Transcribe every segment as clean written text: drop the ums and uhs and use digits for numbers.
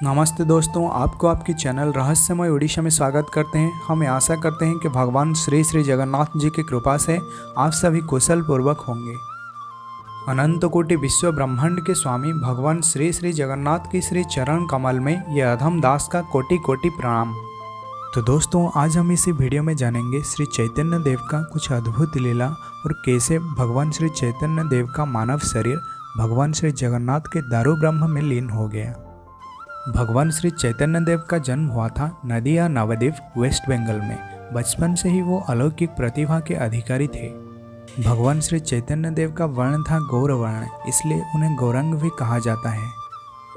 नमस्ते दोस्तों, आपको आपकी चैनल रहस्यमय उड़ीसा में स्वागत करते हैं। हम आशा करते हैं कि भगवान श्री श्री जगन्नाथ जी की कृपा से आप सभी कुशल पूर्वक होंगे। अनंत कोटि विश्व ब्रह्मांड के स्वामी भगवान श्री श्री जगन्नाथ की श्री चरण कमल में यह अधम दास का कोटि कोटि प्रणाम। तो दोस्तों, आज हम इसी वीडियो में जानेंगे श्री चैतन्य देव का कुछ अद्भुत लीला और कैसे भगवान श्री चैतन्य देव का मानव शरीर भगवान श्री जगन्नाथ के दारू ब्रह्म में लीन हो गया। भगवान श्री चैतन्य देव का जन्म हुआ था नदिया नवद्वीप वेस्ट बंगाल में। बचपन से ही वो अलौकिक प्रतिभा के अधिकारी थे। भगवान श्री चैतन्य देव का वर्ण था गौरवर्ण, इसलिए उन्हें गौरंग भी कहा जाता है।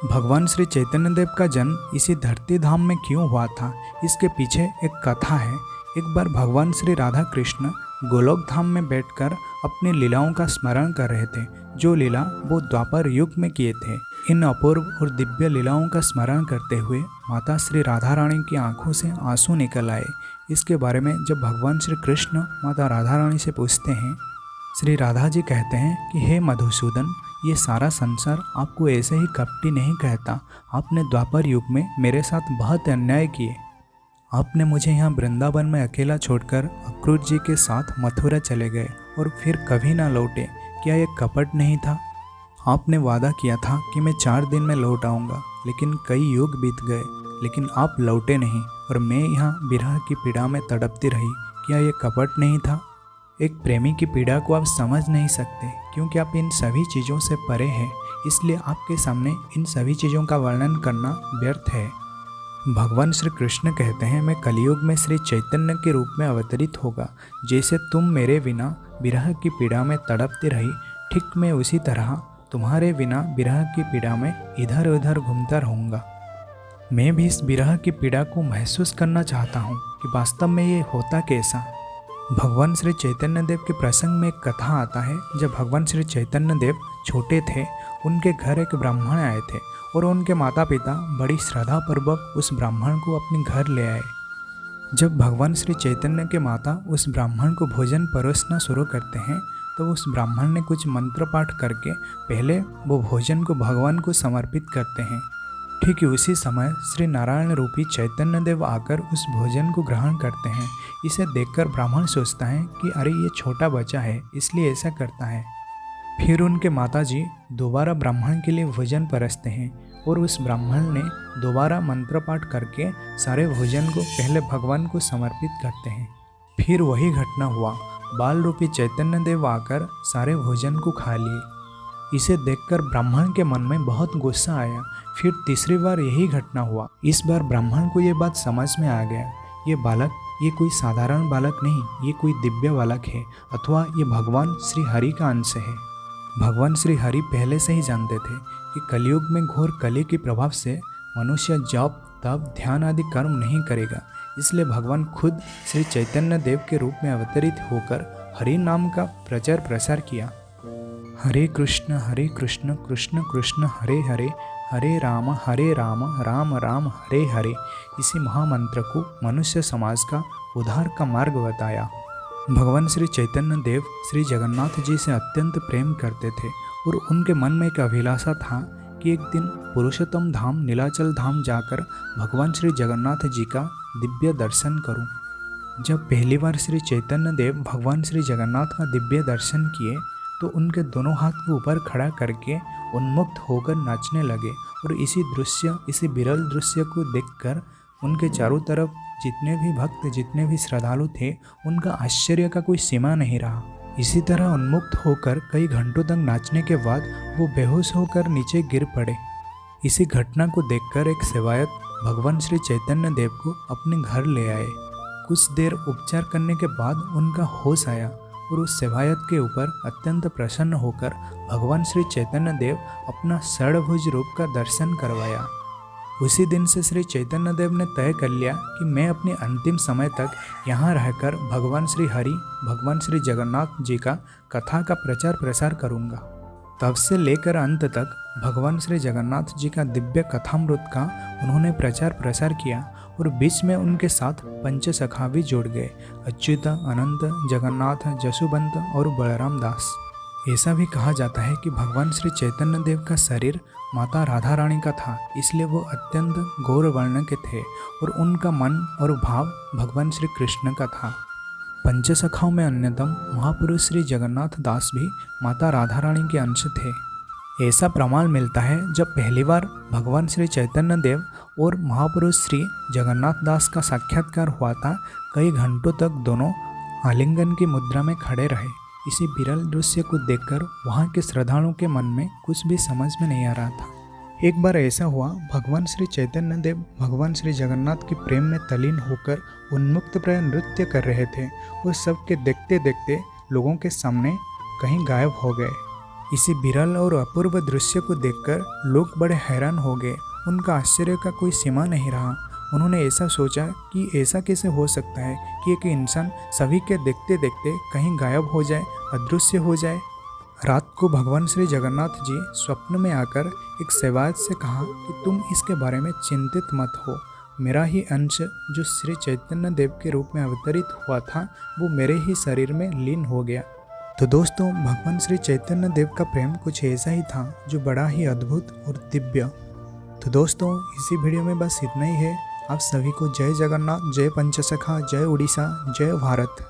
भगवान श्री चैतन्य देव का जन्म इसी धरती धाम में क्यों हुआ था, इसके पीछे एक कथा है। एक बार भगवान श्री राधा कृष्ण गोलोक धाम में बैठकर अपनी लीलाओं का स्मरण कर रहे थे, जो लीला वो द्वापर युग में किए थे। इन अपूर्व और दिव्य लीलाओं का स्मरण करते हुए माता श्री राधा रानी की आंखों से आंसू निकल आए। इसके बारे में जब भगवान श्री कृष्ण माता राधा रानी से पूछते हैं, श्री राधा जी कहते हैं कि हे मधुसूदन, ये सारा संसार आपको ऐसे ही कपटी नहीं कहता। आपने द्वापर युग में मेरे साथ बहुत अन्याय किए। आपने मुझे यहाँ वृंदावन में अकेला छोड़कर अक्रूर जी के साथ मथुरा चले गए और फिर कभी ना लौटे। क्या ये कपट नहीं था? आपने वादा किया था कि मैं 4 दिन में लौट आऊँगा, लेकिन कई युग बीत गए, लेकिन आप लौटे नहीं और मैं यहाँ विरह की पीड़ा में तड़पती रही। क्या ये कपट नहीं था? एक प्रेमी की पीड़ा को आप समझ नहीं सकते, क्योंकि आप इन सभी चीज़ों से परे हैं। इसलिए आपके सामने इन सभी चीज़ों का वर्णन करना व्यर्थ है। भगवान श्री कृष्ण कहते हैं, मैं कलयुग में श्री चैतन्य के रूप में अवतरित होगा। जैसे तुम मेरे बिना विरह की पीड़ा में तड़पती रही, ठीक मैं उसी तरह तुम्हारे बिना विरह की पीड़ा में इधर उधर घूमता रहूँगा। मैं भी इस विरह की पीड़ा को महसूस करना चाहता हूँ कि वास्तव में ये होता कैसा। भगवान श्री चैतन्य देव के प्रसंग में एक कथा आता है। जब भगवान श्री चैतन्य देव छोटे थे, उनके घर एक ब्राह्मण आए थे और उनके माता पिता बड़ी श्रद्धापूर्वक उस ब्राह्मण को अपने घर ले आए। जब भगवान श्री चैतन्य के माता उस ब्राह्मण को भोजन परोसना शुरू करते हैं, तो उस ब्राह्मण ने कुछ मंत्र पाठ करके पहले वो भोजन को भगवान को समर्पित करते हैं। ठीक उसी समय श्री नारायण रूपी चैतन्य देव आकर उस भोजन को ग्रहण करते हैं। इसे देखकर ब्राह्मण सोचता है कि अरे ये छोटा बच्चा है, इसलिए ऐसा करता है। फिर उनके माताजी दोबारा ब्राह्मण के लिए भोजन परसते हैं और उस ब्राह्मण ने दोबारा मंत्र पाठ करके सारे भोजन को पहले भगवान को समर्पित करते हैं। फिर वही घटना हुआ। बाल रूपी चैतन्य देव आकर सारे भोजन को खा लिए। इसे देखकर ब्राह्मण के मन में बहुत गुस्सा आया। फिर तीसरी बार यही घटना हुआ। इस बार ब्राह्मण को ये बात समझ में आ गया, ये बालक ये कोई साधारण बालक नहीं, ये कोई दिव्य बालक है, अथवा ये भगवान श्री हरि का अंश है। भगवान श्री हरि पहले से ही जानते थे कि कलयुग में घोर कली के प्रभाव से मनुष्य जप तप ध्यान आदि कर्म नहीं करेगा। इसलिए भगवान खुद श्री चैतन्य देव के रूप में अवतरित होकर हरि नाम का प्रचार प्रसार किया। हरे कृष्ण कृष्ण कृष्ण हरे हरे, हरे राम राम राम हरे हरे। इसी महामंत्र को मनुष्य समाज का उद्धार का मार्ग बताया। भगवान श्री चैतन्य देव श्री जगन्नाथ जी से अत्यंत प्रेम करते थे और उनके मन में एक अभिलाषा था कि एक दिन पुरुषोत्तम धाम नीलाचल धाम जाकर भगवान श्री जगन्नाथ जी का दिव्य दर्शन करूं। जब पहली बार श्री चैतन्य देव भगवान श्री जगन्नाथ का दिव्य दर्शन किए, तो उनके दोनों हाथ को ऊपर खड़ा करके उन्मुक्त होकर नाचने लगे। और इसी विरल दृश्य को देखकर उनके चारों तरफ जितने भी भक्त जितने भी श्रद्धालु थे, उनका आश्चर्य का कोई सीमा नहीं रहा। इसी तरह उन्मुक्त होकर कई घंटों तक नाचने के बाद वो बेहोश होकर नीचे गिर पड़े। इसी घटना को देखकर एक सेवायत भगवान श्री चैतन्य देव को अपने घर ले आए। कुछ देर उपचार करने के बाद उनका होश आया और उस सेवायत के ऊपर अत्यंत प्रसन्न होकर भगवान श्री चैतन्य देव अपना षडभुज रूप का दर्शन करवाया। उसी दिन से श्री चैतन्य देव ने तय कर लिया कि मैं अपने अंतिम समय तक यहाँ रहकर भगवान श्री हरि भगवान श्री जगन्नाथ जी का कथा का प्रचार प्रसार करूँगा। तब से लेकर अंत तक भगवान श्री जगन्नाथ जी का दिव्य कथामृत का उन्होंने प्रचार प्रसार किया और बीच में उनके साथ पंचसखा भी जोड़ गए, अच्युत, अनंत, जगन्नाथ, जसुवंत और बलराम दास। ऐसा भी कहा जाता है कि भगवान श्री चैतन्य देव का शरीर माता राधा रानी का था, इसलिए वो अत्यंत गौर वर्ण के थे और उनका मन और भाव भगवान श्री कृष्ण का था। पंचसखाओं में अन्यतम महापुरुष श्री जगन्नाथ दास भी माता राधा रानी के अंश थे। ऐसा प्रमाण मिलता है जब पहली बार भगवान श्री चैतन्य देव और महापुरुष श्री जगन्नाथ दास का साक्षात्कार हुआ था। कई घंटों तक दोनों आलिंगन की मुद्रा में खड़े रहे। इसी विरल दृश्य को देखकर वहाँ के श्रद्धालुओं के मन में कुछ भी समझ में नहीं आ रहा था। एक बार ऐसा हुआ, भगवान श्री चैतन्य देव भगवान श्री जगन्नाथ के प्रेम में तल्लीन होकर उन्मुक्त प्राय नृत्य कर रहे थे और सबके देखते देखते लोगों के सामने कहीं गायब हो गए। इसी विरल और अपूर्व दृश्य को देखकर लोग बड़े हैरान हो गए। उनका आश्चर्य का कोई सीमा नहीं रहा। उन्होंने ऐसा सोचा कि ऐसा कैसे हो सकता है कि एक इंसान सभी के देखते देखते कहीं गायब हो जाए, अदृश्य हो जाए। रात को भगवान श्री जगन्नाथ जी स्वप्न में आकर एक सेवायत से कहा कि तुम इसके बारे में चिंतित मत हो। मेरा ही अंश जो श्री चैतन्य देव के रूप में अवतरित हुआ था वो मेरे ही शरीर में लीन हो गया। तो दोस्तों, भगवान श्री चैतन्य देव का प्रेम कुछ ऐसा ही था जो बड़ा ही अद्भुत और दिव्य। तो दोस्तों, इसी वीडियो में बस इतना ही है। आप सभी को जय जगन्नाथ, जय पंचसखा, जय उड़ीसा, जय भारत।